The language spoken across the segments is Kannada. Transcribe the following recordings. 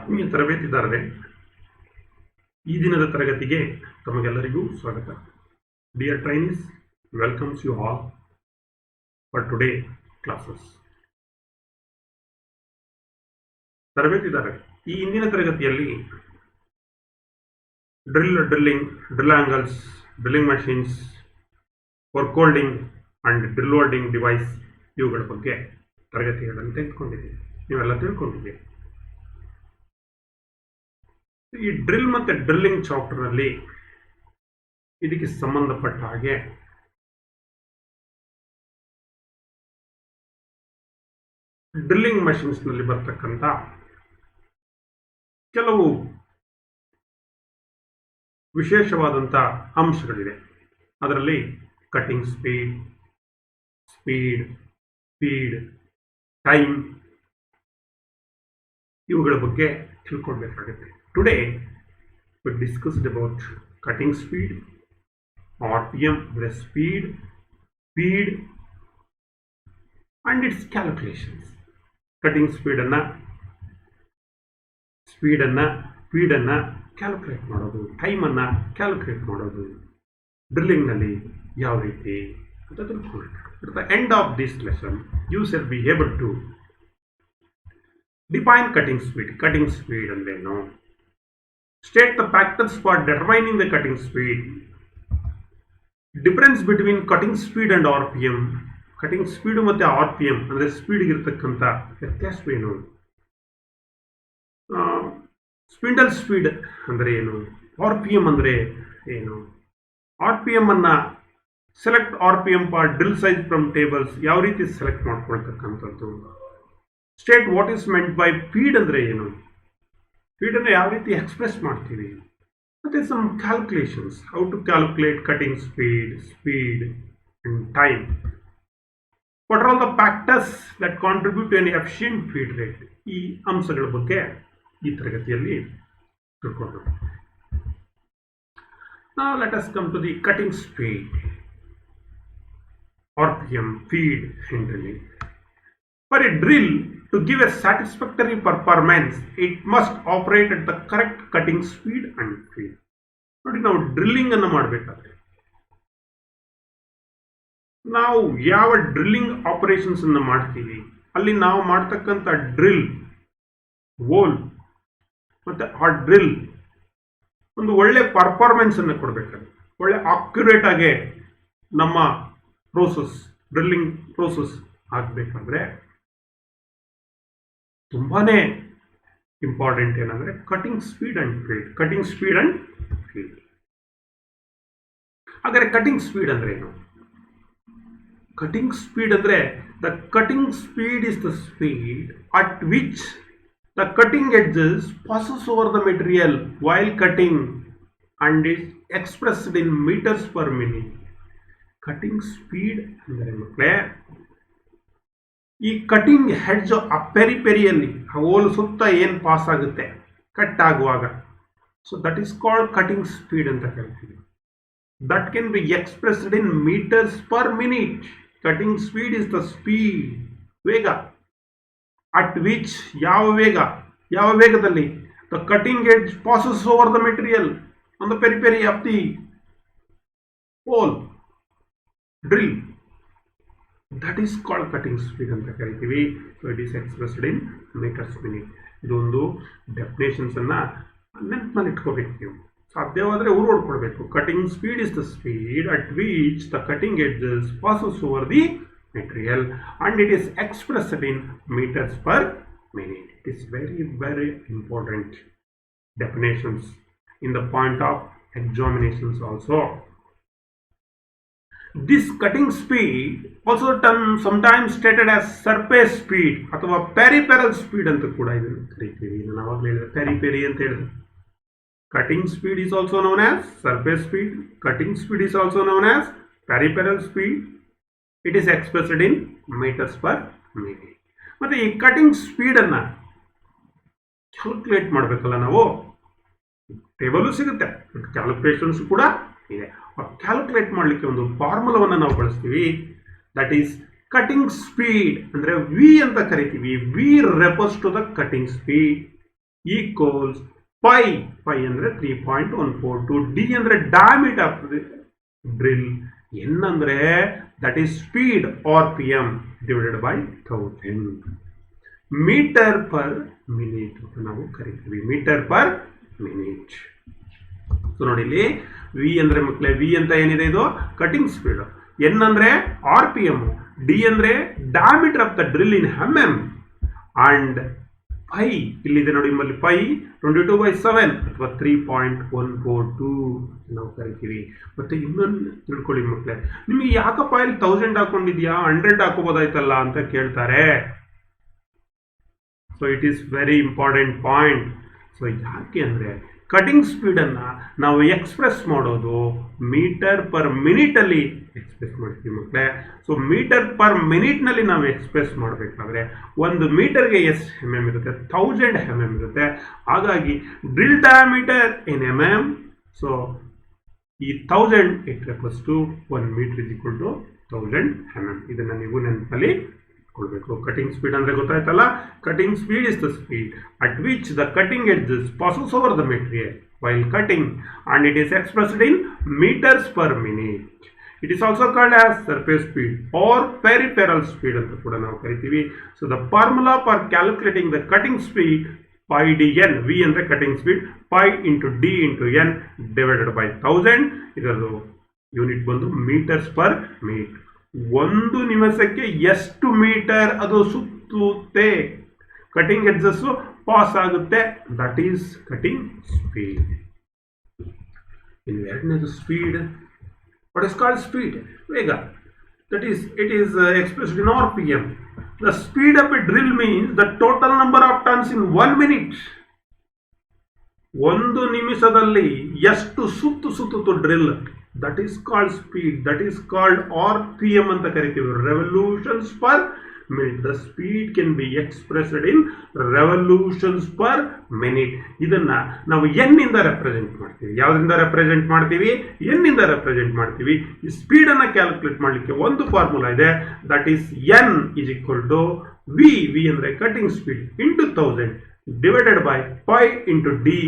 ಆತ್ಮೀಯ ತರಬೇತಿದಾರರೇ, ಈ ದಿನದ ತರಗತಿಗೆ ತಮಗೆಲ್ಲರಿಗೂ ಸ್ವಾಗತ. Dear trainees, welcomes you all for today classes. ತರಬೇತಿದಾರರೇ, ಈ ಇಂದಿನ ತರಗತಿಯಲ್ಲಿ drill angles, drilling machines, work holding and drill holding device ಇವುಗಳ ಬಗ್ಗೆ ತರಗತಿಗಳನ್ನು ತೆಗೆದುಕೊಂಡಿದ್ದೀವಿ. ನೀವೆಲ್ಲ ತಿಳ್ಕೊಂಡಿದ್ದೀವಿ. ಈ ಡ್ರಿಲ್ ಮತ್ತು ಡ್ರಿಲ್ಲಿಂಗ್ ಚಾಪ್ಟರ್ನಲ್ಲಿ ಇದಕ್ಕೆ ಸಂಬಂಧಪಟ್ಟ ಹಾಗೆ ಡ್ರಿಲ್ಲಿಂಗ್ ಮಷೀನ್ಸ್ನಲ್ಲಿ ಬರ್ತಕ್ಕಂಥ ಕೆಲವು ವಿಶೇಷವಾದಂಥ ಅಂಶಗಳಿವೆ. ಅದರಲ್ಲಿ ಕಟಿಂಗ್ ಸ್ಪೀಡ್, ಫೀಡ್, ಟೈಮ್ ಇವುಗಳ ಬಗ್ಗೆ ತಿಳ್ಕೊಳ್ಬೇಕಾಗುತ್ತೆ. Today we discussed about cutting speed, RPM, the speed, feed and its calculations. Cutting speed anna, feed anna calculate ಮಾಡೋದು, ಟೈಮ್ ಅನ್ನ ಕ್ಯಾಲ್ಕುಲೇಟ್ ಮಾಡೋದು, ಡ್ರಿಲ್ಲಿಂಗ್ ನಲ್ಲಿ ಯಾವ ರೀತಿ ಅಂತ ತಿಳ್ಕೊಳ್ಳೋಣ. At the end of this lesson you shall be able to define cutting speed. Cutting speed ಅಂದ್ರೇನು? State the factors for determining the cutting speed. Difference between cutting speed and RPM. Cutting speed ಮತ್ತು RPM ಅಂದರೆ ಸ್ಪೀಡ್ ಇರತಕ್ಕಂಥ ವ್ಯತ್ಯಾಸವೇನು? ಸ್ಪಿಂಡಲ್ ಸ್ಪೀಡ್ ಅಂದರೆ ಏನು? RPM ಅಂದರೆ ಏನು? RPM ಅನ್ನ select RPM for drill size from tables ಯಾವ ರೀತಿ ಸೆಲೆಕ್ಟ್ ಮಾಡ್ಕೊಳ್ತಕ್ಕಂಥದ್ದು. State what is meant by feed ಅಂದರೆ ಏನು? ಫೀಡನ್ನು ಯಾವ ರೀತಿ ಎಕ್ಸ್ಪ್ರೆಸ್ ಮಾಡ್ತೀವಿ? ಮತ್ತು some calculations, how to calculate cutting speed and time. What are all the factors that contribute to an efficient feed rate. ಈ ಅಂಶಗಳ ಬಗ್ಗೆ ಈ ತರಗತಿಯಲ್ಲಿ ತಿಳ್ಕೊಂಡು. Now let us come to the cutting speed, RPM, feed and drilling. For a drill to give a satisfactory performance, it must operate at the correct cutting speed and feed. ನೋಡಿ, ನಾವು ಡ್ರಿಲ್ಲಿಂಗ್ ಅನ್ನು ಮಾಡಬೇಕಾದ್ರೆ ನಾವು ಯಾವ ಡ್ರಿಲ್ಲಿಂಗ್ ಆಪರೇಷನ್ಸ್ ಅನ್ನು ಮಾಡ್ತೀವಿ ಅಲ್ಲಿ ನಾವು ಮಾಡ್ತಕ್ಕಂಥ ಡ್ರಿಲ್ ಹೋಲ್ ಮತ್ತೆ ಆ ಡ್ರಿಲ್ ಒಂದು ಒಳ್ಳೆ ಪರ್ಫಾರ್ಮೆನ್ಸ್ ಅನ್ನು ಕೊಡಬೇಕಾದ್ರೆ, ಒಳ್ಳೆ ಅಕ್ಯುರೇಟ್ ಆಗಿ ನಮ್ಮ ಡ್ರಿಲ್ಲಿಂಗ್ ಪ್ರೋಸೆಸ್ ಆಗಬೇಕಾದ್ರೆ ತುಂಬಾನೇ ಇಂಪಾರ್ಟೆಂಟ್ ಏನಂದ್ರೆ ಕಟಿಂಗ್ ಸ್ಪೀಡ್ ಅಂಡ್ ಫೀಡ್. ಹಾಗಾದ್ರೆ ಕಟಿಂಗ್ ಸ್ಪೀಡ್ ಅಂದ್ರೆ ಏನು? ಕಟಿಂಗ್ ಸ್ಪೀಡ್ ಅಂದ್ರೆ the cutting speed is the speed at which the cutting edges passes over the material while cutting and is expressed in metres per minute. Cutting speed ಅಂದರೆ ಮಕ್ಕಳೇ, ಈ ಕಟಿಂಗ್ ಹೆಡ್ಜ್ ಆ ಪೆರಿಪೆರಿಯಲ್ಲಿ ಹೋಲ್ ಸುತ್ತ ಏನು ಪಾಸ್ ಆಗುತ್ತೆ ಕಟ್ ಆಗುವಾಗ, so that is called cutting speed ಅಂತ ಕರಿತೀವಿ. That can be expressed in metres per minute. Cutting speed is the speed, ವೇಗ ಅಟ್ ವಿಚ್ ಯಾವ ವೇಗದಲ್ಲಿ the cutting edge passes over the material on the periphery of the hole drill. That is called cutting speed ಅಂತ ಕರಿತೀವಿ. So it is expressed in metres minute. ಇದೊಂದು ಡೆಫಿನೇಷನ್ಸ್ ಅನ್ನ ನೆನಪಿನಲ್ಲಿ ಇಟ್ಕೋಬೇಕು ನೀವು. ಸಾಧ್ಯವಾದರೆ ಊರು ಹೊಡ್ಕೊಳ್ಬೇಕು. Cutting speed is the speed at which the cutting edges passes over the material and it is expressed in metres per minute. It is very very important definitions in the point of examinations also. This cutting speed also sometimes stated as surface speed ಅಥವಾ peripheral speed ಅಂತ ಕೂಡ ಇದನ್ನು ಕರೀತೀವಿ. ನಾನು ಆವಾಗಲೇ ಹೇಳಿದೆ ಪೆರಿಪೆರಿ ಅಂತ ಹೇಳಿದೆ. Cutting speed is also known as surface speed. Cutting speed is also known as peripheral speed. It is expressed in meters per minute. ಮತ್ತೆ ಈ ಕಟಿಂಗ್ ಸ್ಪೀಡ್ ಅನ್ನ ಕ್ಯಾಲ್ಕುಲೇಟ್ ಮಾಡಬೇಕಲ್ಲ ನಾವು. ಟೇಬಲ್ ಸಿಗುತ್ತೆ, ಕ್ಯಾಲ್ಕುಲೇಷನ್ಸ್ ಕೂಡ ಇದೆ. ಕ್ಯಾಲ್ಕುಲೇಟ್ ಮಾಡಲಿಕ್ಕೆ ಒಂದು ಫಾರ್ಮುಲಾವನ್ನು ನಾವು ಬಳಸ್ತೀವಿ. ದಟ್ ಈಸ್ ಕಟಿಂಗ್ ಸ್ಪೀಡ್ ಅಂದರೆ ವಿ ಅಂತ ಕರಿತೀವಿ. V refers to the cutting speed equals pi ಅಂದ್ರೆ 3.142, ಡಿ ಅಂದ್ರೆ diameter of the drill, N ಅಂದ್ರೆ that is speed RPM divided by 1000, metre per minute ನಾವು ಕರಿತೀವಿ, ಮೀಟರ್ ಪರ್ ಮಿನಿಟ್. ಸೊ ನೋಡಿ ಇಲ್ಲಿ ವಿ ಅಂದ್ರೆ ಮಕ್ಕಳೇ, ವಿ ಅಂತ ಏನಿದೆ ಇದು ಕಟಿಂಗ್ ಸ್ಪೀಡ್, ಎನ್ ಅಂದ್ರೆ RPM, ಡಿ ಅಂದ್ರೆ diameter of the drill in mm, and pi ಇಲ್ಲಿದೆ ನೋಡಿ ನಿಮ್ಮಲ್ಲಿ ಪೈ 22/7 ಅಥವಾ 3.142 ನಾವು ಕರಿತೀವಿ. ಮತ್ತೆ ಇನ್ನೊಂದು ತಿಳ್ಕೊಳ್ಳಿ ಮಕ್ಕಳೇ, ನಿಮಗೆ ಯಾಕಪ್ಪ ಇಲ್ಲಿ 1000 ಹಾಕೊಂಡಿದ್ಯಾ 100 ಹಾಕೋಬೋದಾಯ್ತಲ್ಲ ಅಂತ ಕೇಳ್ತಾರೆ. So it is very important point. So ಯಾಕೆ ಅಂದರೆ ಕಟಿಂಗ್ ಸ್ಪೀಡನ್ನು ನಾವು ಎಕ್ಸ್ಪ್ರೆಸ್ ಮಾಡೋದು ಮೀಟರ್ ಪರ್ ಮಿನಿಟಲ್ಲಿ ಎಕ್ಸ್ಪ್ರೆಸ್ ಮಾಡ್ತೀವಿ ಮಕ್ಕಳೇ. ಸೊ ಮೀಟರ್ ಪರ್ ಮಿನಿಟ್ನಲ್ಲಿ ನಾವು ಎಕ್ಸ್ಪ್ರೆಸ್ ಮಾಡಬೇಕಾದ್ರೆ ಒಂದು ಮೀಟರ್ಗೆ ಎಷ್ಟು mm ಇರುತ್ತೆ, 1000 mm ಇರುತ್ತೆ. ಹಾಗಾಗಿ drill diameter in mm, so ಈ 1000 it refers to 1 meter is equal to 1000 mm. ಇದನ್ನು ನೀವು ನೆನಪಲ್ಲಿ ಕೊಡಬೇಕು. ಕಟಿಂಗ್ ಸ್ಪೀಡ್ ಅಂದರೆ ಗೊತ್ತಾಯ್ತಲ್ಲ, cutting speed is the speed at which the cutting edges passes over the material while cutting, and it is expressed in meters per minute. It is also called as surface speed or peripheral speed ಅಂತ ಕೂಡ ನಾವು ಕರಿತೀವಿ. So the formula for calculating the cutting speed pi D N, V ಅಂದರೆ cutting speed, pi into D into N divided by 1000. ಇದರದು ಯೂನಿಟ್ ಬಂದು ಮೀಟರ್ಸ್ ಪರ್ ಮಿನಿಟ್. ಒಂದು ನಿಮಿಷಕ್ಕೆ ಎಷ್ಟು ಮೀಟರ್ ಅದು ಸುತ್ತುತ್ತೆ, ಕಟಿಂಗ್ ಎಡ್ಜಸ್ ಪಾಸ್ ಆಗುತ್ತೆ, ದಟ್ ಈಸ್ ಕಟಿಂಗ್ ಸ್ಪೀಡ್. ಇನ್ನು ಎರಡನೇದು speed, what is called speed, ವೇಗ, that is it is expressed in RPM. The speed of a drill means the total number of turns in 1 minute. ಒಂದು ನಿಮಿಷದಲ್ಲಿ ಎಷ್ಟು ಸುತ್ತುತ್ತು drill, that is called speed, that is called RPM ಅಂತ ಕರಿತೀವಿ, revolutions per minute. The speed can be expressed in revolutions per minute. ಇದನ್ನ ನಾವು n ಇಂದ ರೆಪ್ರೆಸೆಂಟ್ ಮಾಡ್ತೀವಿ. ಯಾವುದರಿಂದ ರೆಪ್ರೆಸೆಂಟ್ ಮಾಡ್ತೀವಿ? n ಇಂದ ರೆಪ್ರೆಸೆಂಟ್ ಮಾಡ್ತೀವಿ. ಈ ಸ್ಪೀಡ್ ಅನ್ನ ಕ್ಯಾಲ್ಕುಲೇಟ್ ಮಾಡಲಿಕ್ಕೆ ಒಂದು ಫಾರ್ಮುಲಾ ಇದೆ, that is n is equal to v ಅಂದ್ರೆ cutting speed into 1000 divided by pi into d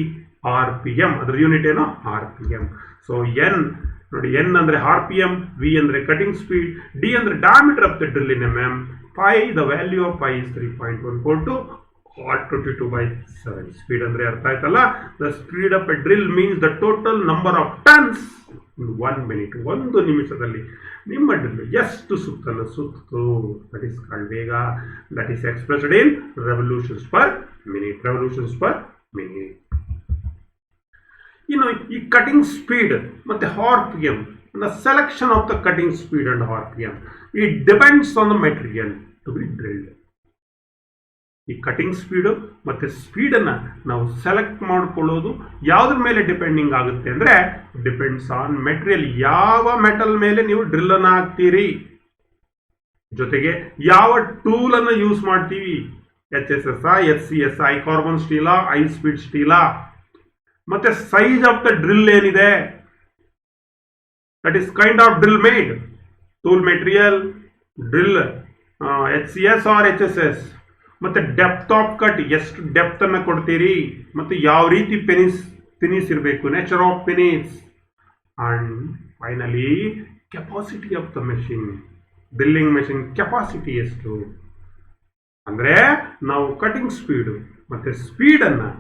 RPM. ಅದರ ಯೂನಿಟ್ ಏನು? RPM. ಸೊ n ನೋಡಿ, n ಅಂದರೆ RPM, v ಅಂದರೆ ಕಟಿಂಗ್ ಸ್ಪೀಡ್, d ಅಂದರೆ diameter of the drill in mm, pi the value of pi is 3.142 or 22/7. Speed ಅಂದರೆ ಅರ್ಥ ಆಯ್ತಲ್ಲ, the speed of a drill means the total number of turns in 1 minute. ಒಂದು ನಿಮಿಷದಲ್ಲಿ ನಿಮ್ಮ ಡ್ರಿಲ್ ಎಷ್ಟು ಸುತ್ತನ್ನು ಸುತ್ತು, ದಟ್ ಈಸ್ ಕಾಲ್ಡ್ ವೇಗ, that is expressed in revolutions per minute, revolutions per minute. ಇನ್ನು ಈ ಕಟಿಂಗ್ ಸ್ಪೀಡ್ ಮತ್ತು RPM, the selection of the cutting speed and RPM, it depends on the material to be drilled. ಈ ಕಟಿಂಗ್ ಸ್ಪೀಡು ಮತ್ತು ಸ್ಪೀಡನ್ನು ನಾವು ಸೆಲೆಕ್ಟ್ ಮಾಡ್ಕೊಳ್ಳೋದು ಯಾವುದ್ರ ಮೇಲೆ ಡಿಪೆಂಡಿಂಗ್ ಆಗುತ್ತೆ ಅಂದರೆ ಡಿಪೆಂಡ್ಸ್ ಆನ್ ಮೆಟೀರಿಯಲ್. ಯಾವ ಮೆಟಲ್ ಮೇಲೆ ನೀವು ಡ್ರಿಲ್ಲನ್ನು ಹಾಕ್ತೀರಿ, ಜೊತೆಗೆ ಯಾವ ಟೂಲನ್ನು ಯೂಸ್ ಮಾಡ್ತೀವಿ, HSS, HCS, ಕಾರ್ಬನ್ ಸ್ಟೀಲಾ, ಹೈ ಸ್ಪೀಡ್ ಸ್ಟೀಲಾ, ಮತ್ತೆ ಸೈಜ್ ಆಫ್ ದ ಡ್ರಿಲ್ ಏನಿದೆ, that is kind of drill made, tool material, drill HCS or HSS, ಮತ್ತೆ ಡೆಪ್ತ್ ಆಫ್ ಕಟ್, ಎಷ್ಟು ಡೆಪ್ತ್ ಅನ್ನು ಕೊಡ್ತೀರಿ, ಮತ್ತೆ ಯಾವ ರೀತಿ ಫಿನಿಶ್ ಇರಬೇಕು, nature of finish, and finally capacity of the machine, drilling machine capacity ಎಷ್ಟು. ಅಂದರೆ ನಾವು ಕಟಿಂಗ್ ಸ್ಪೀಡು ಮತ್ತು ಸ್ಪೀಡನ್ನು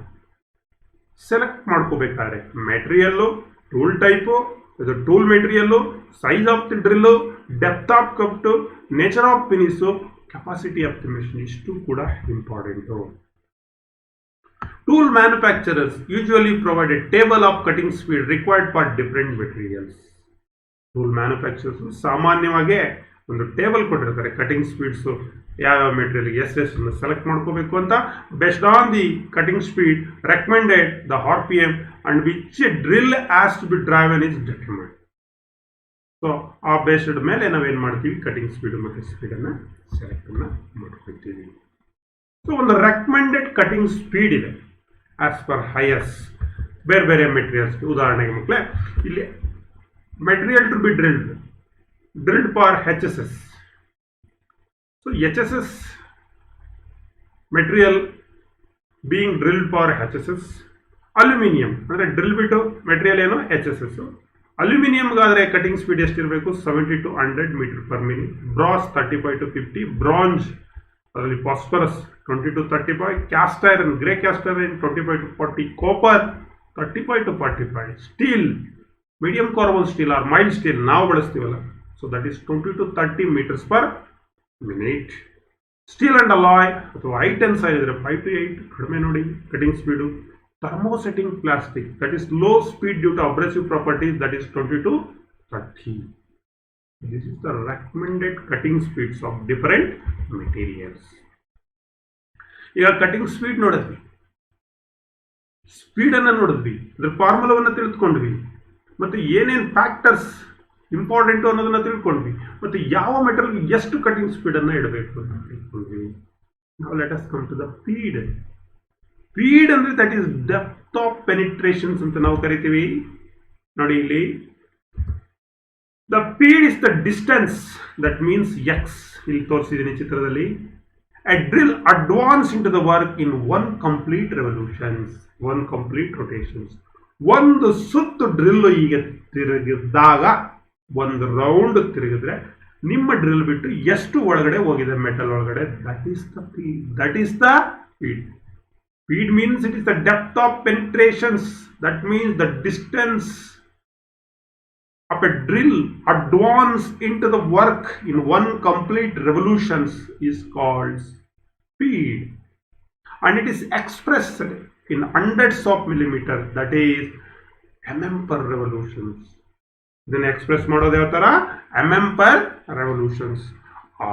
ಸೆಲೆಕ್ಟ್ ಮಾಡ್ಕೋಬೇಕಾದ್ರೆ ಮೆಟೀರಿಯಲ್ಲು, ಟೂಲ್ ಟೈಪು, ಇದು tool material, size of the drill, depth of cut, nature of finish, capacity of the machine, ಇಷ್ಟು ಕೂಡ important. Tool manufacturers usually provide a table of cutting speed required for different materials. Tool manufacturers ಸಾಮಾನ್ಯವಾಗಿ ಒಂದು ಟೇಬಲ್ ಕೊಟ್ಟಿರ್ತಾರೆ, ಕಟಿಂಗ್ ಸ್ಪೀಡ್ಸು ಯಾವ್ಯಾವ ಮೆಟೀರಿಯಲ್ಗೆ ಎಷ್ಟೆಷ್ಟನ್ನು ಸೆಲೆಕ್ಟ್ ಮಾಡ್ಕೋಬೇಕು ಅಂತ, based on the cutting speed recommended the RPM and which drill has to be driven is determined. So ಆ ಬೇಸ್ಡ್ ಮೇಲೆ ನಾವೇನು ಮಾಡ್ತೀವಿ, ಕಟಿಂಗ್ ಸ್ಪೀಡ್ ಮತ್ತು ಸ್ಪೀಡನ್ನು ಸೆಲೆಕ್ಟನ್ನು ಮಾಡ್ಕೊಳ್ತೀವಿ. ಸೊ ಒಂದು ರೆಕಮೆಂಡೆಡ್ ಕಟಿಂಗ್ ಸ್ಪೀಡ್ ಇದೆ ಆಸ್ ಪರ್ ಹೈಯರ್ಸ್, ಬೇರೆ ಬೇರೆ ಮೆಟೀರಿಯಲ್ಸ್. ಉದಾಹರಣೆಗೆ ಮಕ್ಕಳೇ, ಇಲ್ಲಿ material to be drilled for HSS. So HSS material being drilled for HSS. Aluminium ಅಂದರೆ ಡ್ರಿಲ್ ಬಿಟ್ಟು ಮೆಟೀರಿಯಲ್ ಏನು HSS. ಅಲ್ಯೂಮಿನಿಯಂಗಾದರೆ ಕಟಿಂಗ್ ಸ್ಪೀಡ್ ಎಷ್ಟಿರಬೇಕು 70 to 100 m/min. Brass 35 to 50. Bronze ಅದರಲ್ಲಿ phosphorus 20 to 35. Cast iron grey cast iron 25 to 40. Copper 35 to 45. Steel medium carbon steel R mild steel ನಾವು ಬಳಸ್ತೀವಲ್ಲ, so that is 20 to 30 m/min. Steel and alloy ಅಥವಾ ಹೈ ಟೆನ್ಸೈಲ್ ಇದ್ರೆ 5 to 8 ಕಡಿಮೆ ನೋಡಿ cutting speed. thermosetting plastic, that is low speed due to abrasive properties, that is 20 to 30. This is the recommended cutting speeds of different materials. ಈಗ ಕಟಿಂಗ್ ಸ್ಪೀಡ್ ನೋಡಿದ್ವಿ, ಸ್ಪೀಡ್ ಅನ್ನು ನೋಡಿದ್ವಿ, ಅದ್ರ ಫಾರ್ಮುಲಾವನ್ನು ತಿಳ್ಕೊಂಡ್ವಿ, ಮತ್ತೆ ಏನೇನು ಫ್ಯಾಕ್ಟರ್ಸ್ ಇಂಪಾರ್ಟೆಂಟ್ ಅನ್ನೋದನ್ನ ತಿಳ್ಕೊಂಡ್ವಿ, ಮತ್ತೆ ಯಾವ ಮೆಟೀರಿಯಲ್ಗೆ ಎಷ್ಟು ಕಟಿಂಗ್ ಸ್ಪೀಡ್ ಅನ್ನು ಇಡಬೇಕು ಅಂತ ತಿಳ್ಕೊಂಡ್ವಿ. ನಾವು let us come to the feed. Feed ಅಂದ್ರೆ that is depth of penetrations ಅಂತ ನಾವು ಕರಿತೀವಿ. ನೋಡಿ ಇಲ್ಲಿ the feed is the distance, that means X. ಇಲ್ಲಿ ತೋರಿಸಿದ್ದೀನಿ ಚಿತ್ರದಲ್ಲಿ. A drill advance into the work in 1 complete revolutions, 1 complete rotations. ಒಂದು ಸುತ್ತು ಡ್ರಿಲ್ ಈಗ ತಿರುಗಿದಾಗ, ಒಂದು ರೌಂಡ್ ತಿರುಗಿದ್ರೆ ನಿಮ್ಮ ಡ್ರಿಲ್ ಬಿಟ್ಟು ಎಷ್ಟು ಒಳಗಡೆ ಹೋಗಿದೆ ಮೆಟಲ್ ಒಳಗಡೆ, that is the feed. That is the feed. Feed means it is the depth of penetrations, that means the distance of a drill advance into the work in 1 complete revolutions is called feed, and it is expressed in hundreds of millimeters, that is mm per revolutions. Then express ಮಾಡೋದು ಯಾವ ತರ mm per revolutions.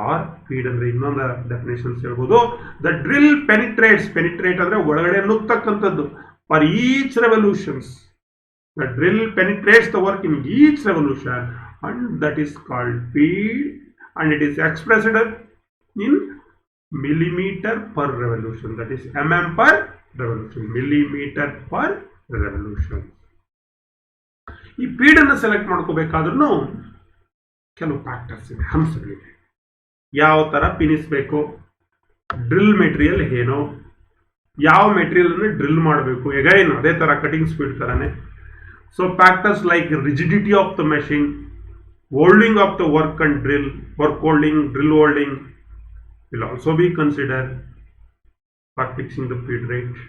Or feed ಅಂದ್ರೆ ಇನ್ನೊಂದು ಡೆಫಿನೇಷನ್ಸ್ ಹೇಳ್ಬೋದು. ದ ಡ್ರಿಲ್ ಪೆನಿಟ್ರೇಟ್ಸ್, ಪೆನಿಟ್ರೇಟ್ ಅಂದ್ರೆ ಒಳಗಡೆ ನುಗ್ತಕ್ಕಂಥದ್ದು. For each revolutions the drill penetrates the work in each revolution, and that is called feed, and it is expressed in millimeter per revolution, that is mm per revolution, millimeter per revolution. ಈ ಫೀಡ್ ಅನ್ನು ಸೆಲೆಕ್ಟ್ ಮಾಡ್ಕೋಬೇಕಾದ್ರೂ ಕೆಲವು ಫ್ಯಾಕ್ಟರ್ಸ್ ಇದೆ, ಹಂಸಗಳಿವೆ. ಯಾವ ತರ ಪಿನಿಸ್ಬೇಕು, ಡ್ರಿಲ್ ಮೆಟೀರಿಯಲ್ ಏನು, ಯಾವ ಮೆಟೀರಿಯಲ್ ಅನ್ನು ಡ್ರಿಲ್ ಮಾಡಬೇಕು, ಎಗೈನ್ ಅದೇ ತರ ಕಟಿಂಗ್ ಸ್ಪೀಡ್ ತರನೇ. So factors like rigidity of the machine, holding of the work and drill, work holding, drill holding will also be considered for fixing the feed rate.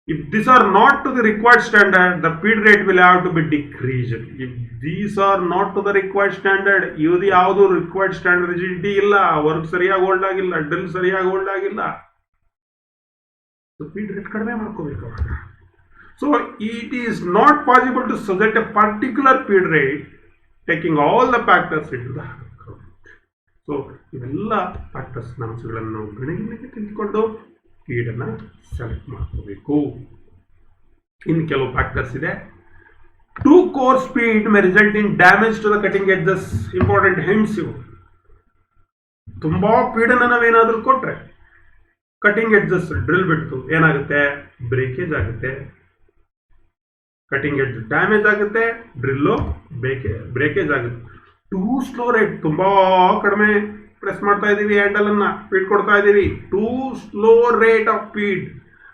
If these are not to the required standard, the feed rate will have to be decreased. If these are not to the required standard, ಇವುದು ಯಾವುದು required standard rigidity ಇಲ್ಲ, ವರ್ಕ್ ಸರಿಯಾಗಿ ಹೋಲ್ಡ್ ಆಗಿಲ್ಲ, ಡ್ರಿಲ್ ಸರಿಯಾಗಿ ಹೋಲ್ಡ್ ಆಗಿಲ್ಲ, feed rate ಕಡಿಮೆ ಮಾಡ್ಕೋಬೇಕು. So it is not possible to suggest a particular feed rate taking all the factors into the account. So ಇವೆಲ್ಲ ಫ್ಯಾಕ್ಟರ್ಸ್ ಅಂಶಗಳನ್ನು ನಾವು ಗಣನೆಗೆ ತೆಗೆದುಕೊಂಡು ಫೀಡ್ ಅನ್ನು ಸೆಲೆಕ್ಟ್ ಮಾಡ್ಕೋಬೇಕು. ಇನ್ನು ಕೆಲವು ಫ್ಯಾಕ್ಟರ್ಸ್ ಇದೆ. Too core speed may result in damage to the cutting edges. Important hints ಇವು. ತುಂಬಾ ಫೀಡ್ ಅನ್ನು ನಾವೇನಾದ್ರೂ ಕೊಟ್ರೆ ಕಟಿಂಗ್ ಎಡ್ಜಸ್ ಡ್ರಿಲ್ ಬಿಟ್ಟು ಏನಾಗುತ್ತೆ, ಬ್ರೇಕೇಜ್ ಆಗುತ್ತೆ, ಕಟಿಂಗ್ ಎಡ್ಜ್ ಡ್ಯಾಮೇಜ್ ಆಗುತ್ತೆ, ಡ್ರಿಲ್ಲು ಬ್ರೇಕೇಜ್ ಆಗುತ್ತೆ. ಟೂ ಸ್ಲೋ ರೇಟ್, ತುಂಬಾ ಕಡಿಮೆ ಪ್ರೆಸ್ ಮಾಡ್ತಾ ಇದೀವಿ, ಹ್ಯಾಂಡಲ್ ಅನ್ನ ಫೀಡ್ ಕೊಡ್ತಾ ಇದೀವಿ. Too slow rate of feed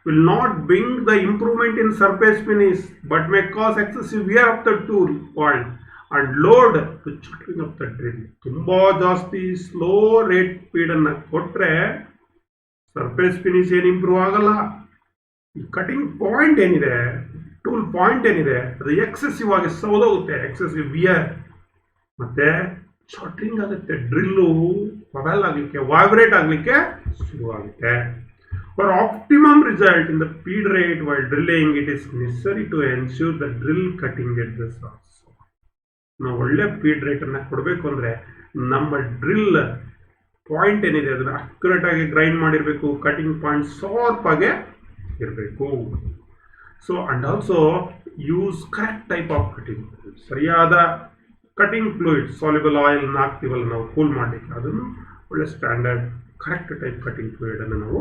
will not bring the improvement in surface finish but may cause excessive wear of the tool point and lead to chattering of the drill. ತುಂಬಾ ಜಾಸ್ತಿ ಸ್ಲೋ ರೇಟ್ ಫೀಡ್ ಅನ್ನ ಕೊಟ್ರೆ ಸರ್ಫೇಸ್ ಫಿನಿಶ್ ಏನು ಇಂಪ್ರೂವ್ ಆಗಲ್ಲ. ಈ ಕಟಿಂಗ್ ಪಾಯಿಂಟ್ ಏನಿದೆ, ಟೂಲ್ ಪಾಯಿಂಟ್ ಏನಿದೆ, ಅದು ಎಕ್ಸೆಸಿವ್ ಆಗಿ ಸೌದೋಗುತ್ತೆ, ಎಕ್ಸೆಸಿವ್ ವಿಯರ್, ಮತ್ತೆ ಶಾರ್ಟಿಂಗ್ ಆಗುತ್ತೆ, ಡ್ರಿಲ್ಲು ಪವೆಲ್ ಆಗಲಿಕ್ಕೆ, ವೈಬ್ರೇಟ್ ಆಗಲಿಕ್ಕೆ ಶುರುವಾಗುತ್ತೆ. For optimum result in the feed rate while drilling it is necessary to ensure the drill cutting edges also. ನಾವು ಒಳ್ಳೆ ಫೀಡ್ ರೇಟ್ ಅನ್ನ ಕೊಡಬೇಕು ಅಂದ್ರೆ ನಮ್ಮ ಡ್ರಿಲ್ ಪಾಯಿಂಟ್ ಏನಿದೆ ಅದನ್ನ ಅಕ್ಯುರೇಟ್ ಆಗಿ ಗ್ರೈಂಡ್ ಮಾಡಿರಬೇಕು, ಕಟಿಂಗ್ ಪಾಯಿಂಟ್ ಶಾರ್ಪ್ ಆಗಿ ಇರಬೇಕು. So and also use correct type of cutting, ಸರಿಯಾದ ಕಟಿಂಗ್ ಫ್ಲೂಯಿಡ್, ಸಾಲ್ಯುಬಲ್ ಆಯಿಲ್ ಹಾಕ್ತೀವಲ್ಲ ನಾವು ಕೂಲ್ ಮಾಡಲಿಕ್ಕೆ, ಅದನ್ನು ಒಳ್ಳೆ standard correct type cutting fluid ಅನ್ನು ನಾವು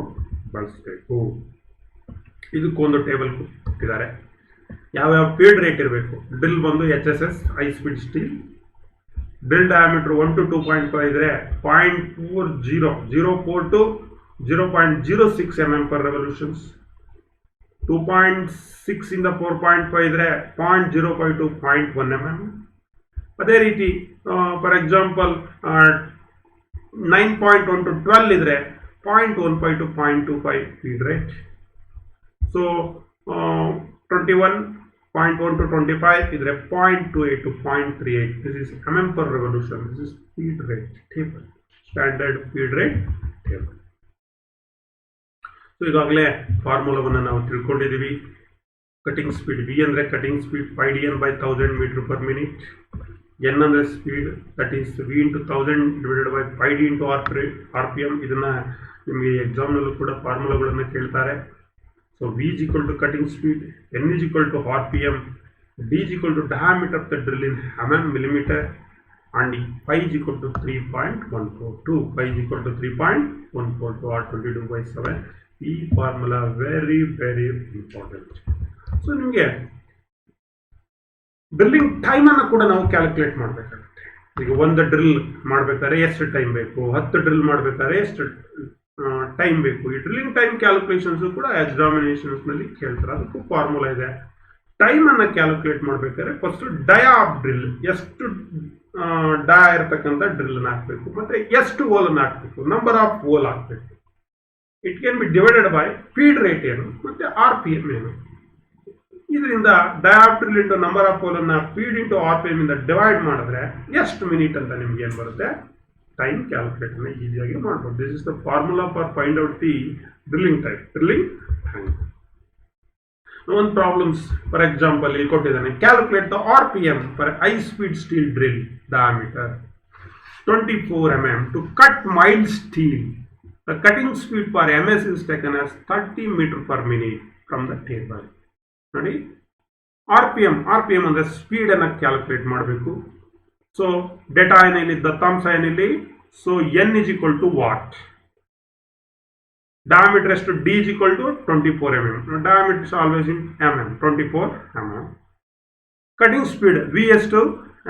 ಬಳಸಬೇಕು. ಇದಕ್ಕೊಂದು ಟೇಬಲ್ ಕೊಟ್ಟಿದ್ದಾರೆ, ಯಾವ್ಯಾವ ಫೀಡ್ ರೇಟ್ ಇರಬೇಕು. ಡ್ರಿಲ್ ಬಂದು HSS high speed steel, drill diameter 1 to 2.5 ಇದ್ರೆ 0.40, 0.4 to 0.06 mm per revolutions. 2.6 ಇಂದ 4.5 ಇದ್ರೆ 0.05 to 0.1 mm. ಅದೇ ರೀತಿ ಫಾರ್ ಎಕ್ಸಾಂಪಲ್ 9.1 to 12 ಇದ್ರೆ 0.15 to 0.25 feed rate. So 21.1 to 25 ಇದ್ರೆ 0.28 to 0.38. This is mm per revolution. This is feed rate table, standard feed rate table. So ಈಗಾಗಲೇ ಫಾರ್ಮುಲಾವನ್ನು ನಾವು ತಿಳ್ಕೊಂಡಿದ್ದೀವಿ. ಕಟಿಂಗ್ ಸ್ಪೀಡ್ ವಿ ಅಂದರೆ cutting speed 5dn by 1000 meter per minute. N ಅಂದರೆ speed, that is V into 1000 divided by 5d into RPM. ಇದನ್ನು ನಿಮಗೆ ಎಕ್ಸಾಮ್ನಲ್ಲೂ ಕೂಡ ಫಾರ್ಮುಲಾಗಳನ್ನು ಕೇಳ್ತಾರೆ. So V is equal to cutting speed, N is equal to RPM, D is equal to diameter of the drill in mm millimeter, and phi is equal to 3.142. Phi is equal to 3.142 or 22/7. ಈ formula very very important. So ನಿಮಗೆ ಡ್ರಿಲ್ಲಿಂಗ್ ಟೈಮನ್ನು ಕೂಡ ನಾವು ಕ್ಯಾಲ್ಕುಲೇಟ್ ಮಾಡಬೇಕಾಗುತ್ತೆ. ಈಗ ಒಂದು ಡ್ರಿಲ್ ಮಾಡಬೇಕಾದ್ರೆ ಎಷ್ಟು ಟೈಮ್ ಬೇಕು, 10 ಡ್ರಿಲ್ ಮಾಡಬೇಕಾದ್ರೆ ಎಷ್ಟು ಟೈಮ್ ಬೇಕು. ಈ ಡ್ರಿಲ್ಲಿಂಗ್ ಟೈಮ್ ಕ್ಯಾಲ್ಕುಲೇಷನ್ಸು ಕೂಡ ಎಕ್ಸಾಮಿನೇಷನ್ಸ್ನಲ್ಲಿ ಕೇಳ್ತಾರೆ. ಅದಕ್ಕೂ ಫಾರ್ಮುಲಾ ಇದೆ. ಟೈಮನ್ನು ಕ್ಯಾಲ್ಕುಲೇಟ್ ಮಾಡಬೇಕಾದ್ರೆ ಫಸ್ಟ್ ಡಯಾ ಆಫ್ ಡ್ರಿಲ್, ಎಷ್ಟು ಡಯಾ ಇರತಕ್ಕಂಥ ಡ್ರಿಲ್ನ ಹಾಕಬೇಕು, ಮತ್ತು ಎಷ್ಟು ಹೋಲನ್ನು ಹಾಕಬೇಕು, ನಂಬರ್ ಆಫ್ ಹೋಲ್ ಹಾಕಬೇಕು. It can be divided by feed rate ಏನು ಮತ್ತು RPM ಏನು. ಇದರಿಂದ dia of drill into number of ಹೋಲನ್ನು ಫೀಡ್ ಇಂಟು RPM ಇಂದ ಡಿವೈಡ್ ಮಾಡಿದ್ರೆ ಎಷ್ಟು ಮಿನಿಟ್ ಅಂತ ನಿಮ್ಗೆ ಏನು ಬರುತ್ತೆ, ಟೈಮ್ ಕ್ಯಾಲ್ಕುಲೇಟರ್ನ ಈಸಿಯಾಗಿ ಮಾಡ್ಬೋದು. This is the formula for find out the drilling time. ಒಂದು ಪ್ರಾಬ್ಲಮ್ಸ್ ಫಾರ್ ಎಕ್ಸಾಂಪಲ್ ಇಲ್ಲಿ ಕೊಟ್ಟಿದ್ದಾನೆ. Calculate the RPM for high speed steel drill diameter 24 mm to cut mild steel. The cutting speed for MS is taken as 30 meter per minute from the table. ನೋಡಿ, RPM ಅಂದರೆ ಸ್ಪೀಡ್ ಅನ್ನು ಕ್ಯಾಲ್ಕುಲೇಟ್ ಮಾಡಬೇಕು. ಸೊ ಡೇಟಾ ಏನಿಲ್ಲಿ, ದತ್ತಾಂಶ ಏನಿಲ್ಲಿ. So N is equal to what, diameter ಎಷ್ಟು, D is equal to 24 mm. Diameter is always in mm, 24 mm. Cutting speed V ಎಷ್ಟು,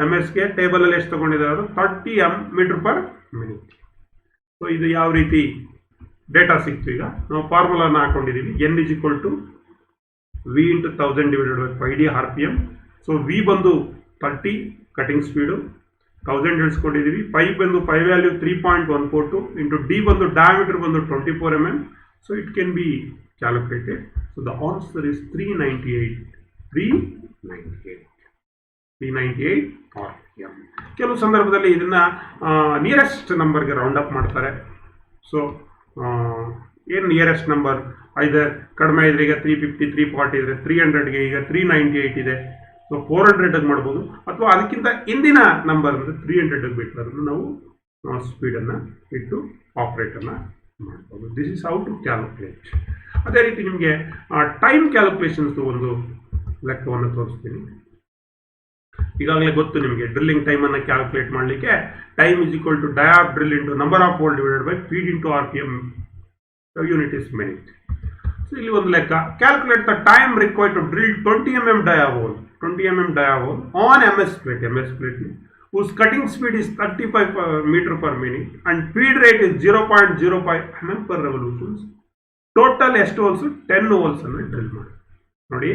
MS ಗೆ ಟೇಬಲಲ್ಲಿ ಎಷ್ಟು ತಗೊಂಡಿದ್ದಾರೆ, 30 meter per minute. ಸೊ ಇದು ಯಾವ ರೀತಿ ಡೇಟಾ ಸಿಕ್ತು. ಈಗ ನಾವು ಫಾರ್ಮುಲಾನ ಹಾಕೊಂಡಿದ್ದೀವಿ. N is equal to V into 1000 divided by 5d RPM. So V ಬಂದು 30 ಕಟಿಂಗ್ ಸ್ಪೀಡು, 1000 ಇಳಿಸ್ಕೊಂಡಿದ್ದೀವಿ. ಪೈ ಬಂದು ಪೈ ವ್ಯಾಲ್ಯೂ 3.142 ಇಂಟು ಡಿ ಬಂದು ಡಯಾಮೀಟರ್ ಬಂದು 24 mm. So it can be calculated. So the answer is 398 RPM. ಕೆಲವು ಸಂದರ್ಭದಲ್ಲಿ ಇದನ್ನ ನಿಯರೆಸ್ಟ್ ನಂಬರ್ಗೆ ರೌಂಡ್ ಅಪ್ ಮಾಡ್ತಾರೆ. ಸೊ ಏನು ನಿಯರೆಸ್ಟ್ ನಂಬರ್, ಐದರ್ ಕಡಿಮೆ ಇದ್ರೆ ಈಗ 350, 340 ಇದ್ರೆ 300ಗೆ ಈಗ 398 ಇದೆ. ಸೊ 400ಗೆ ಮಾಡ್ಬೋದು, ಅಥವಾ ಅದಕ್ಕಿಂತ ಹಿಂದಿನ ನಂಬರ್ ಅಂದರೆ 300ಗೆ ಬೇಕಾದ್ರೂ ನಾವು ಸ್ಪೀಡನ್ನು ಇಟ್ಟು ಆಪ್ರೇಟನ್ನು ಮಾಡ್ಬೋದು. This is how to calculate. ಅದೇ ರೀತಿ ನಿಮಗೆ ಟೈಮ್ ಕ್ಯಾಲ್ಕುಲೇಷನ್ಸ್ದು ಒಂದು ಲೆಕ್ಕವನ್ನು ತೋರಿಸ್ತೀನಿ. ಈಗಾಗಲೇ ಗೊತ್ತು ನಿಮಗೆ, ಡ್ರಿಲ್ಲಿಂಗ್ ಟೈಮನ್ನು ಕ್ಯಾಲ್ಕುಲೇಟ್ ಮಾಡಲಿಕ್ಕೆ time is equal to dia of drill into number of hole divided by feed into RPM, unit is minute. So ಇಲ್ಲಿ ಒಂದು ಲೆಕ್ಕ, calculate the time required to drill 20 mm dia hole on MS plate whose cutting speed is 35 meter per minute and feed rate is 0.05 mm per revolutions. Total ಎಷ್ಟು ಹೋಲ್ಸ್, 10 ಹೋಲ್ಸ್ ಅನ್ನು ಡ್ರಿಲ್ ಮಾಡಿ. ನೋಡಿ,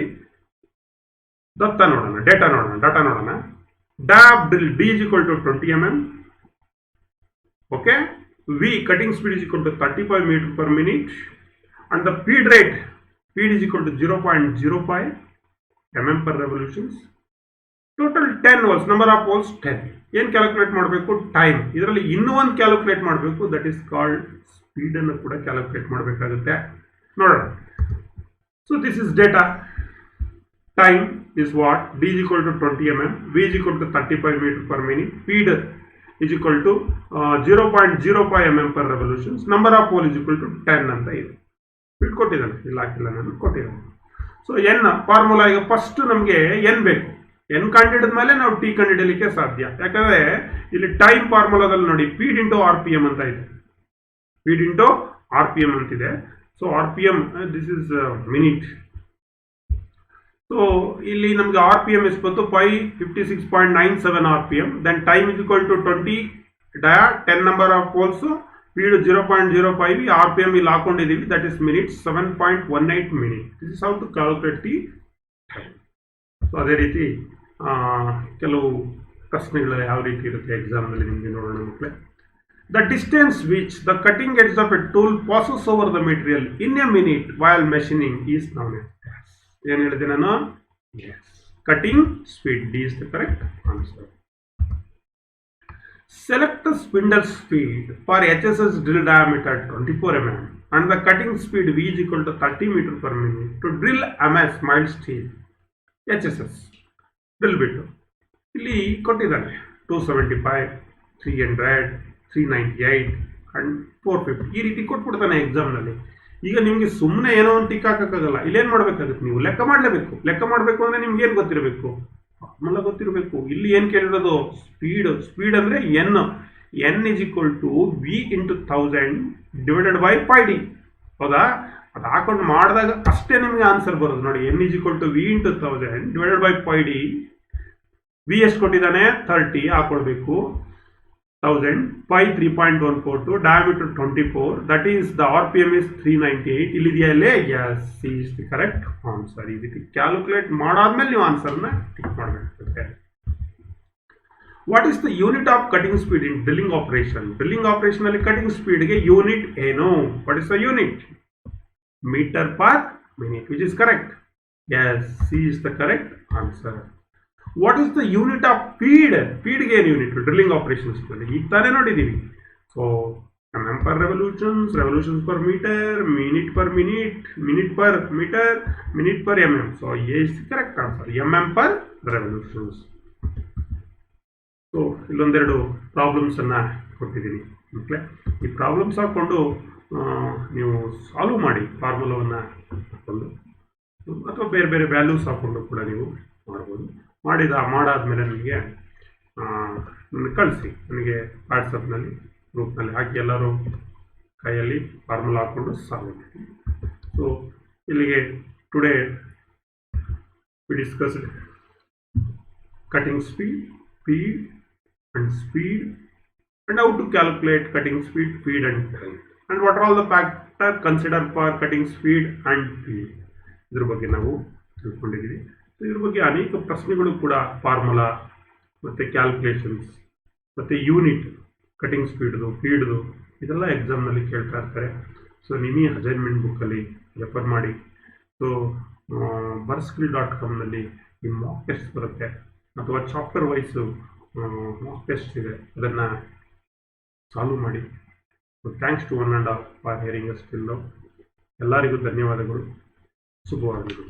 ಡಾಟಾ ನೋಡೋಣ. Dia of drill d is equal to 20 mm. Okay, v cutting speed is equal to 35 meter per minute and the feed is equal to 0.05 mm per revolutions. Total 10 holes, number of holes 10. ಏನು ಕ್ಯಾಲ್ಕುಲೇಟ್ ಮಾಡಬೇಕು, ಟೈಮ್. ಇದರಲ್ಲಿ ಇನ್ನೂ ಒಂದು ಕ್ಯಾಲ್ಕುಲೇಟ್ ಮಾಡಬೇಕು, ದಟ್ ಈಸ್ ಕಾಲ್ಡ್ ಸ್ಪೀಡನ್ನು ಕೂಡ ಕ್ಯಾಲ್ಕುಲೇಟ್ ಮಾಡಬೇಕಾಗುತ್ತೆ. ನೋಡೋಣ. So this is data. Time is what, d is equal to 20 mm, v is equal to 35 meter per minute, speed is equal to 0.05 mm per revolutions, number of hole is equal to 10 ಅಂತ ಇದೆ. ಸ್ಪೀಡ್ ಕೊಟ್ಟಿದ್ದಾನೆ, ಇಲ್ಲ ಹಾಕಿಲ್ಲ ನಾನು, ಕೊಟ್ಟಿದ್ದಾನೆ. ಸೊ ಎನ್ ಫಾರ್ಮುಲಾ, ಈಗ ಫಸ್ಟ್ ನಮಗೆ ಎನ್ ಬೇಕು. ಎನ್ ಕಂಡಿಡಿದ ಮೇಲೆ ನಾವು ಟಿ ಕಂಡಿಡಲಿಕ್ಕೆ ಸಾಧ್ಯ. ಯಾಕಂದರೆ ಇಲ್ಲಿ ಟೈಮ್ ಫಾರ್ಮುಲಾದಲ್ಲಿ ನೋಡಿ, ಫೀಡ್ ಇಂಟು RPM ಅಂತ ಇದೆ, ಫೀಡ್ ಇಂಟು RPM ಅಂತಿದೆ. So RPM this is minute. So ಇಲ್ಲಿ ನಮಗೆ RPM ಎಷ್ಟು ಬಂತು, 556.97 RPM. Then time is equal to 20 dia, 10 number of holes speed 0.05 R P M ಇಲ್ಲಿ ಹಾಕೊಂಡಿದ್ದೀವಿ, that is minutes 7.18 minute. This is how to calculate the time. So ಅದೇ ರೀತಿ ಕೆಲವು ಪ್ರಶ್ನೆಗಳು ಯಾವ ರೀತಿ ಇರುತ್ತೆ ಎಕ್ಸಾಮ್ನಲ್ಲಿ ನಿಮಗೆ ನೋಡೋಣ ಮಕ್ಕಳೇ. The distance which the cutting edge of a tool passes over the material in a minute while machining is known as dash. ಏನು ಹೇಳಿದೆ ನಾನು? Yes, cutting speed. D is the correct answer. Select the spindle speed for HSS drill diameter 24 mm and the cutting speed V is equal to 30 meter per minute to drill MS mild steel HSS drill bit. ಇಲ್ಲಿ ಕೊಟ್ಟಿದ್ದಾನೆ 275, 300, 398 and 450 ಈ ರೀತಿ ಕೊಟ್ಬಿಡ್ತಾನೆ ಎಕ್ಸಾಮ್ನಲ್ಲಿ. ಈಗ ನಿಮಗೆ ಸುಮ್ಮನೆ ಏನೋ ಒಂದು ಟಿಕ್ ಹಾಕೋಕ್ಕಾಗಲ್ಲ. ಇಲ್ಲೇನು ಮಾಡಬೇಕಾಗುತ್ತೆ? ನೀವು ಲೆಕ್ಕ ಮಾಡಲೇಬೇಕು. ಲೆಕ್ಕ ಮಾಡಬೇಕು ಅಂದರೆ ನಿಮ್ಗೆ ಏನು ಗೊತ್ತಿರಬೇಕು? ಫಾರ್ಮುಲಾ ಗೊತ್ತಿರಬೇಕು. ಇಲ್ಲಿ ಏನು ಕೇಳಿರೋದು? ಸ್ಪೀಡ್ ಅಂದರೆ n is equal to V into 1000 divided by pi d. ಹೌದಾ? ಅದು ಹಾಕೊಂಡು ಮಾಡಿದಾಗ ಅಷ್ಟೇ ನಿಮಗೆ ಆನ್ಸರ್ ಬರೋದು. ನೋಡಿ, n is equal to V into 1000 divided by pi d. V ಎಷ್ಟು ಕೊಟ್ಟಿದ್ದಾನೆ? 30 ಹಾಕೊಳ್ಬೇಕು. 1000 pi 3.142, diameter 24, that is the R P M is 398. ಇಲ್ಲಿದೆಯಾ ಇಲ್ಲಿ? Yes, C is the correct answer. ಈ ರೀತಿ ಕ್ಯಾಲ್ಕುಲೇಟ್ ಮಾಡಾದ್ಮೇಲೆ ನೀವು ಆನ್ಸರ್ನ ಟಿಕ್ ಮಾಡಬೇಕಾಗುತ್ತೆ. What is the unit of cutting speed in drilling operation? Drilling operation ಅಲ್ಲಿ ಕಟಿಂಗ್ ಸ್ಪೀಡ್ಗೆ ಯೂನಿಟ್ ಏನು? What is the unit? Metre per minute, which is correct. Yes, C is the correct answer. What is the unit of feed? ಫೀಡ್ಗೆ ಏನು ಯೂನಿಟ್ ಡ್ರಿಲ್ಲಿಂಗ್ ಆಪರೇಷನ್ಸ್ ನಲ್ಲಿ? ಈಗ ತಾನೇ ನೋಡಿದ್ದೀವಿ. So mm per revolutions, revolutions per meter, minute per minute, minute per meter, minute per mm. So A is the correct answer. mm per revolutions. So ಇಲ್ಲೊಂದೆರಡು ಪ್ರಾಬ್ಲಮ್ಸ್ ಅನ್ನ ಕೊಟ್ಟಿದ್ದೀನಿ ಮಕ್ಕಳೇ. ಈ ಪ್ರಾಬ್ಲಮ್ಸ್ ಹಾಕ್ಕೊಂಡು ನೀವು ಸಾಲ್ವ್ ಮಾಡಿ, ಫಾರ್ಮುಲಾವನ್ನು ಹಾಕ್ಕೊಂಡು ಅಥವಾ ಬೇರೆ ಬೇರೆ ವ್ಯಾಲ್ಯೂಸ್ ಹಾಕ್ಕೊಂಡು ಕೂಡ ನೀವು ಮಾಡ್ಬೋದು. ಮಾಡಾದ್ಮೇಲೆ ನನಗೆ ಕಳಿಸಿ. ನನಗೆ ವಾಟ್ಸಪ್ನಲ್ಲಿ ಗ್ರೂಪ್ನಲ್ಲಿ ಹಾಕಿ ಎಲ್ಲರೂ ಕೈಯಲ್ಲಿ ಫಾರ್ಮುಲಾ ಹಾಕ್ಕೊಂಡು ಸಾಲ್ವ್ ಮಾಡಿ. ಸೊ ಇಲ್ಲಿಗೆ today we discussed cutting speed, feed and speed, and how to calculate cutting speed, feed and time, and what are all the factors considered for cutting speed and feed. ಇದರ ಬಗ್ಗೆ ನಾವು ತಿಳ್ಕೊಂಡಿದ್ದೀವಿ. ಇದ್ರ ಬಗ್ಗೆ ಅನೇಕ ಪ್ರಶ್ನೆಗಳು ಕೂಡ ಫಾರ್ಮುಲಾ ಮತ್ತು ಕ್ಯಾಲ್ಕುಲೇಷನ್ಸ್ ಮತ್ತು ಯೂನಿಟ್, ಕಟಿಂಗ್ ಸ್ಪೀಡ್ದು, ಫೀಡ್ದು, ಇದೆಲ್ಲ ಎಕ್ಸಾಮ್ನಲ್ಲಿ ಕೇಳ್ತಾ ಇರ್ತಾರೆ. ಸೊ ನಿಮಿ ಅಸೈನ್ಮೆಂಟ್ ಬುಕ್ಕಲ್ಲಿ ರೆಫರ್ ಮಾಡಿ. ಸೊ ಬರ್ಸ್ಕಿಲ್.com ಈ ಮಾಕ್ ಟೆಸ್ಟ್ ಬರುತ್ತೆ, ಅಥವಾ ಚಾಪ್ಟರ್ ವೈಸು ಮಾಕ್ ಟೆಸ್ಟ್ ಇದೆ, ಅದನ್ನು ಸಾಲ್ವ್ ಮಾಡಿ. So thanks to one and all for hearing us till now. ಎಲ್ಲರಿಗೂ ಧನ್ಯವಾದಗಳು. ಶುಭವಾಗಲಿ.